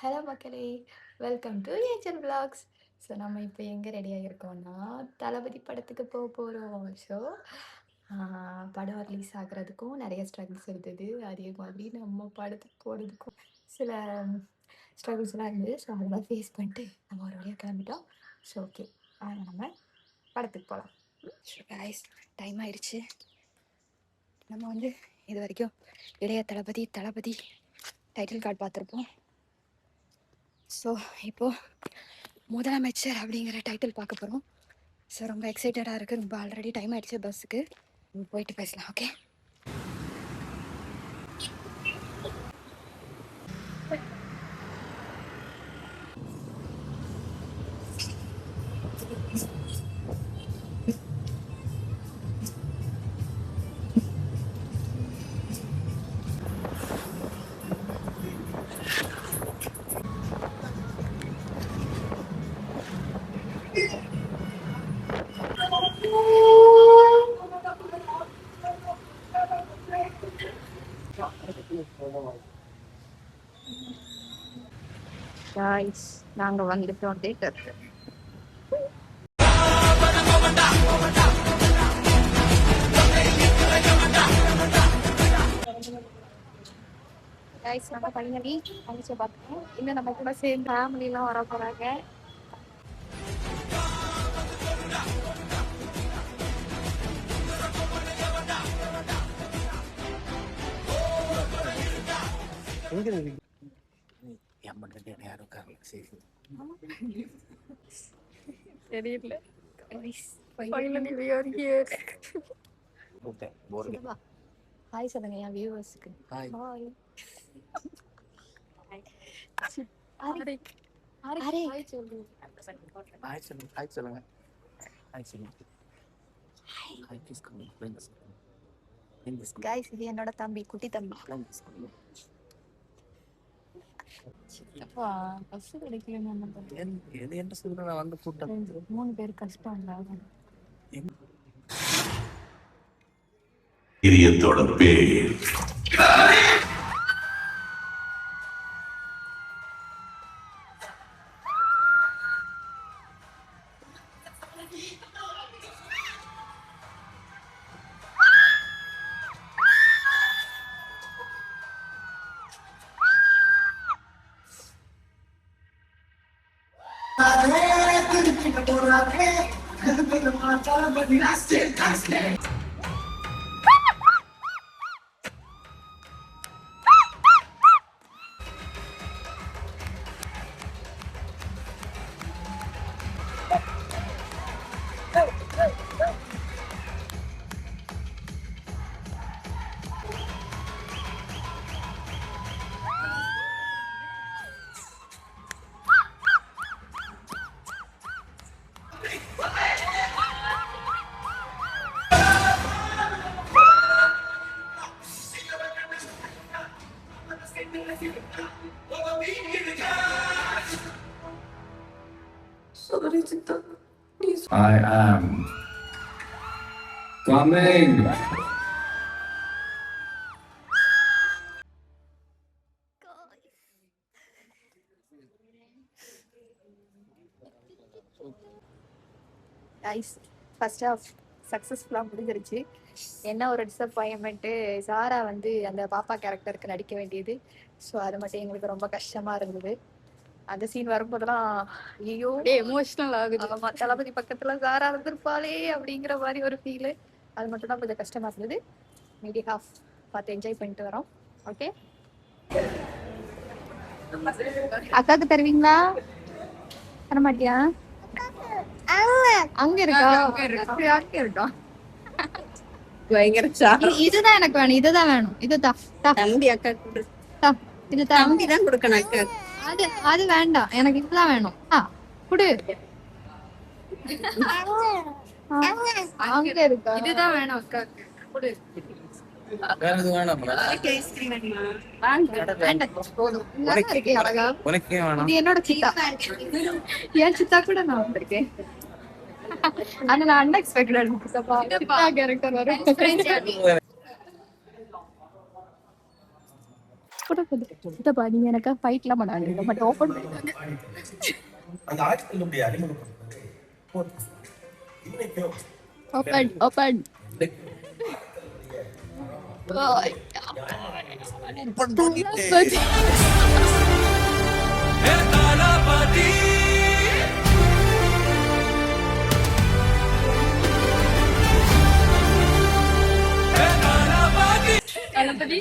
Hello மக்களே! Welcome to angel vlogs. So நம்ம இப்போ எங்கே ரெடி ஆகியிருக்கோம்னா, தளபதி படத்துக்கு போறோம். ஸோ படம் ரிலீஸ் ஆகுறதுக்கும் நெறைய ஸ்ட்ரகிள்ஸ் இருந்தது. அதே மாதிரி நம்ம படத்துக்கு போறதுக்கும் சில ஸ்ட்ரகிள்ஸ்லாம் இருந்தது. ஸோ அதெல்லாம் ஃபேஸ் பண்ணிட்டு நம்ம ஒரு வழியா கிளம்பிட்டோம். ஸோ ஓகே, நம்ம படத்துக்கு போகலாம். ஸோ கைஸ், டைம் ஆயிடுச்சு. நம்ம வந்து இது வரைக்கும் இளைய தளபதி டைட்டில் கார்டு பார்த்துருப்போம். ஸோ இப்போது முதலமைச்சர் அப்படிங்கிற டைட்டில் பார்க்க போகிறோம். ஸோ ரொம்ப எக்ஸைட்டடாக இருக்குது. ரொம்ப ஆல்ரெடி டைம் ஆகிடுச்சு பஸ்ஸுக்கு. போயிட்டு பேசலாம். ஓகே. காய்ஸ், நாங்கள் வந்துட்டோம் தேட்டருக்கு. காய்ஸ், நம்ம ஃபைனலி அழிச்ச பார்த்துக்கோம். இன்னும் நம்ம கூட சேர்ந்து ஃபேமிலிலாம் வர போகிறாங்க. தெரியல. ஹாய் சொல்லுங்க என் வியூவர்ஸ்க்கு. ஹாய். கைஸ், இது என்னோட தம்பி, குட்டி தம்பி. சித்தப்பா பஸ் கிடைக்கலன்னு என்ன பண்றது? 3 பேர் கஷ்டம் இல்லை. இதயத்தோட பேர் I am coming. Guys, first half சக்ஸஸ்ஃபுல்லாக முடிஞ்சிருச்சு. என்ன ஒரு டிசப்பாயின்மெண்ட்டு, சாரா வந்து அந்த பாப்பா கேரக்டருக்கு நடிக்க வேண்டியது. ஸோ அது மட்டும் எங்களுக்கு ரொம்ப கஷ்டமாக இருந்தது. அந்த சீன் வரும்போதெல்லாம் ஐயோ எமோஷ்னல் ஆகுது. ஆமாம், தளபதி பக்கத்தில் சாரா இருந்திருப்பாளே அப்படிங்கிற மாதிரி ஒரு ஃபீலு. அது மட்டும் தான் கொஞ்சம் கஷ்டமாக இருந்தது. மீதி ஹாஃப் பார்த்து என்ஜாய் பண்ணிட்டு வரோம். ஓகே, அக்காவுக்கு தருவீங்களா? தர மாட்டியா? அங்க இருக்கா? அங்க இருக்கா? இதுதான் எனக்கு வேணும். இதுதான் வேணும். இதுதான் தம்பி அக்கா கொடு. இது தம்பி தான் கொடுக்கணும் அக்கா. அது வேண்டாம், எனக்கு இதுதான் வேணும். குடு. அங்க இருக்கா? இதுதான் வேணும் அக்கா, குடு. என்னோட சித்தா, என் சித்தா கூட நான் வந்திருக்கேன். ஆனா நான் அன்எக்ஸ்பெக்டட் கேரக்டர் வரும். கூட இதப்பா நீங்க எனக்கா ஃபைட்லாம் பண்ணாதீங்க பட் ஓப்பன் பண்ணிட்டாங்க. அந்த ஆட்களுடைய அறிமுகப்படுத்துறது இன்னைக்கு ஓப்பன் ஓப்பன். தளபதி. தளபதி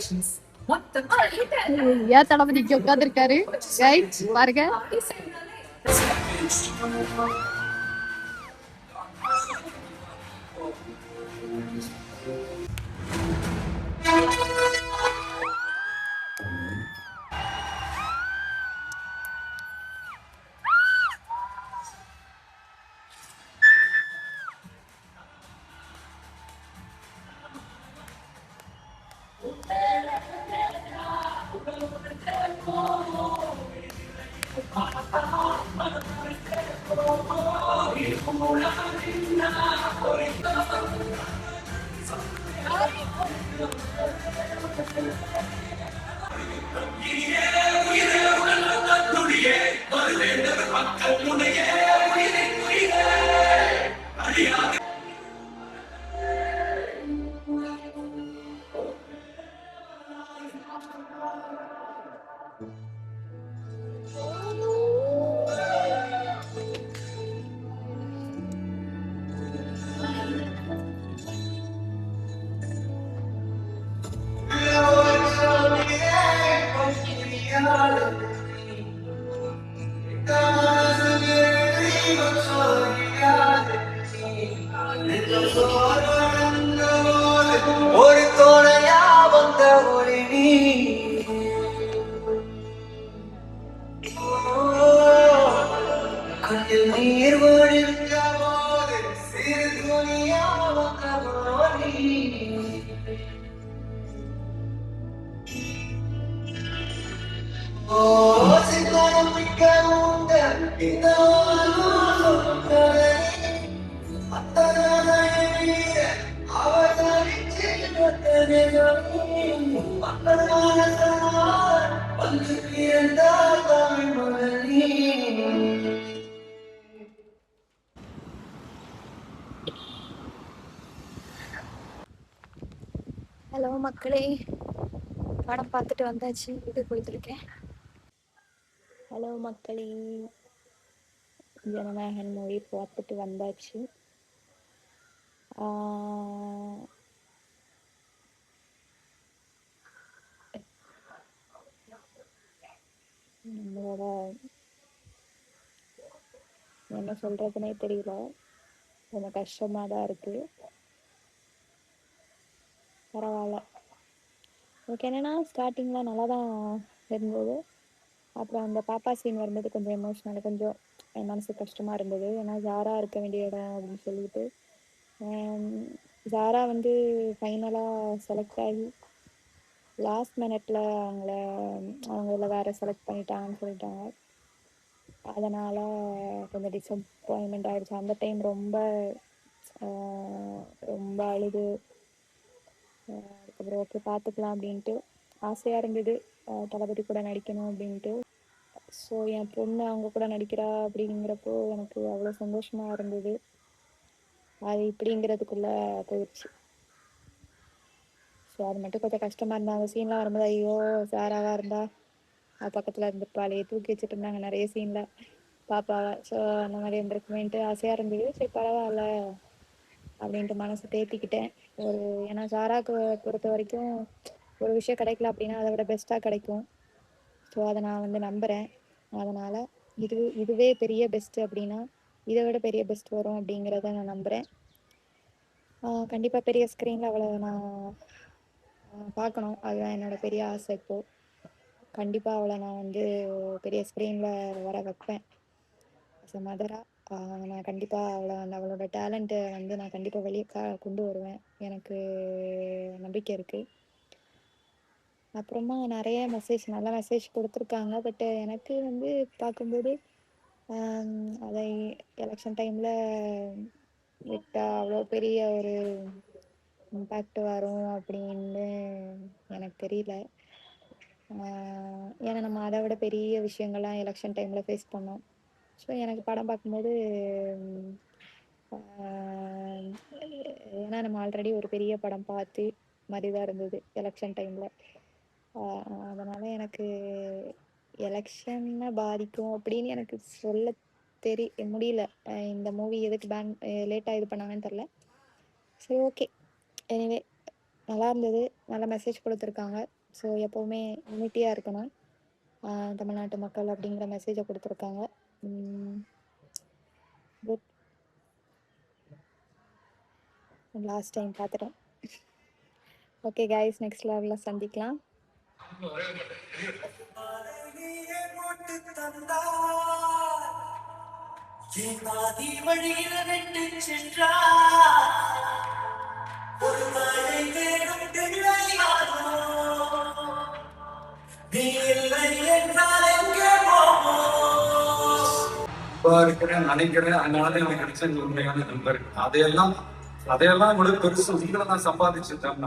ஏன் தளபதி இங்க உட்கார்ந்திருக்காரு கைஸ் பாருங்க. ஒரு துணையா வந்த ஒளி நீ கண்ணில் நீர் வழிந்த போது சிறு துணியா வந்த ஒளி ஓ சித்தனம் மிக்க உந்த இந்த ஹலோ மக்களே, படம் பார்த்துட்டு வந்தாச்சு, வீட்டுக்கு போயிட்டு இருக்கேன். ஹலோ மக்களே, ஜனநாயகன் மூவி பார்த்துட்டு வந்தாச்சு. நம்மளோட என்ன சொல்றதுனே தெரியல, ரொம்ப கஷ்டமா தான் இருக்கு. பரவாயில்ல. எனக்கு என்னன்னா ஸ்டார்டிங்ல நல்லா தான் இருந்தது. அப்புறம் அந்த பாப்பா சீன் வரும்போது கொஞ்சம் எமோஷ்னல், கொஞ்சம் என் மனசு கஷ்டமா இருந்தது. ஏன்னா ஜாரா இருக்க வேண்டிய இடம் அப்படின்னு சொல்லிட்டு ஜாரா வந்து ஃபைனலாக செலக்ட் ஆகி லாஸ்ட் மினிட்ல அவங்கள வேற செலக்ட் பண்ணிட்டாங்கன்னு சொல்லிட்டாங்க. அதனால கொஞ்சம் டிசப்பாயின்மெண்ட் ஆயிடுச்சு. அந்த டைம் ரொம்ப ரொம்ப அழுது அதுக்கப்புறம் ஓகே பார்த்துக்கலாம் அப்படின்ட்டு ஆசையாக இருந்தது தளபதி கூட நடிக்கணும் அப்படின்ட்டு. ஸோ என் பொண்ணு அவங்க கூட நடிக்கிறா அப்படிங்கிறப்போ எனக்கு அவ்வளோ சந்தோஷமாக இருந்தது. அது இப்படிங்கிறதுக்குள்ளே போயிடுச்சு. ஸோ அது மட்டும் கொஞ்சம் கஷ்டமாக இருந்தால் அந்த சீன்லாம் வரும்போது ஐயோ சாராவாக இருந்தா அது பக்கத்தில் இருந்துப்பாளே தூக்கி வச்சுட்டு இருந்தாங்க நிறைய சீனில் பாப்பாவை. ஸோ அந்த மாதிரி இருந்திருக்குமேன்ட்டு ஆசையாக இருந்தது. சரி பரவாயில்ல அப்படின்ட்டு மனசு தேத்திக்கிட்டேன். ஏன்னா சாராக்கு பொறுத்த வரைக்கும் ஒரு விஷயம் கிடைக்கல அப்படின்னா அதை விட பெஸ்ட்டாக கிடைக்கும். ஸோ அதை நான் வந்து நம்புகிறேன். அதனால் இதுவே பெரிய பெஸ்ட்டு அப்படின்னா இதை விட பெரிய பெஸ்ட் வரும் அப்படிங்கிறத நான் நம்புகிறேன். கண்டிப்பாக பெரிய ஸ்க்ரீனில் அவளை நான் பார்க்கணும், அதுதான் என்னோடய பெரிய ஆசை. இப்போது கண்டிப்பாக அவளை நான் வந்து பெரிய ஸ்க்ரீனில் வர வைப்பேன். ஆஸ் அ மதராக நான் கண்டிப்பாக அவளோட டேலண்ட்டை வந்து நான் கண்டிப்பாக வெளியே கொண்டு வருவேன். எனக்கு நம்பிக்கை இருக்குது. அப்புறமா நிறைய நல்ல மெசேஜ் கொடுத்துருக்காங்க. பட்டு எனக்கு வந்து பார்க்கும்போது அதை எலெக்ஷன் டைமில் விட்டால் அவ்வளோ பெரிய ஒரு இம்பேக்ட் வரும் அப்படின்னு எனக்கு தெரியல. ஏன்னா நம்ம அதை விட பெரிய விஷயங்கள்லாம் எலெக்ஷன் டைமில் ஃபேஸ் பண்ணோம். ஸோ எனக்கு படம் பார்க்கும்போது ம், ஆஹ், ஏன்னா நம்ம ஆல்ரெடி ஒரு பெரிய படம் பார்த்து மாதிரி தான் இருந்தது எலெக்ஷன் டைமில். அதனால் எனக்கு எலெக்ஷனை பாதிக்கும் அப்படின்னு எனக்கு சொல்ல முடியல. இந்த மூவி எதுக்கு லேட்டாக இது பண்ணாங்கன்னு தெரில. சரி, ஓகே. எனிவே நல்லா இருந்தது. நல்ல மெசேஜ் கொடுத்துருக்காங்க. ஸோ எப்போவுமே யூனிட்டியாக இருக்கணும் தமிழ்நாட்டு மக்கள் அப்படிங்கிற மெசேஜை கொடுத்துருக்காங்க. குட். லாஸ்ட் டைம் பார்த்துட்டேன். ஓகே கைஸ், நெக்ஸ்ட் லெவலில் சந்திக்கலாம். நீயே போட்டு தந்தாய், என் பாதி வழியில விட்டு சென்றாய். ஒரு மழை தேடும் பிள்ளையாரோ, நீ இல்லை என்றால் எங்கே போவோம்? இருக்கிறேன் நினைக்கிறேன். அதனால எனக்கு கிடைச்ச இந்த உண்மையான நண்பர். அதையெல்லாம் விட பெருசு உங்களை நான் சம்பாதிச்சுட்டேன்.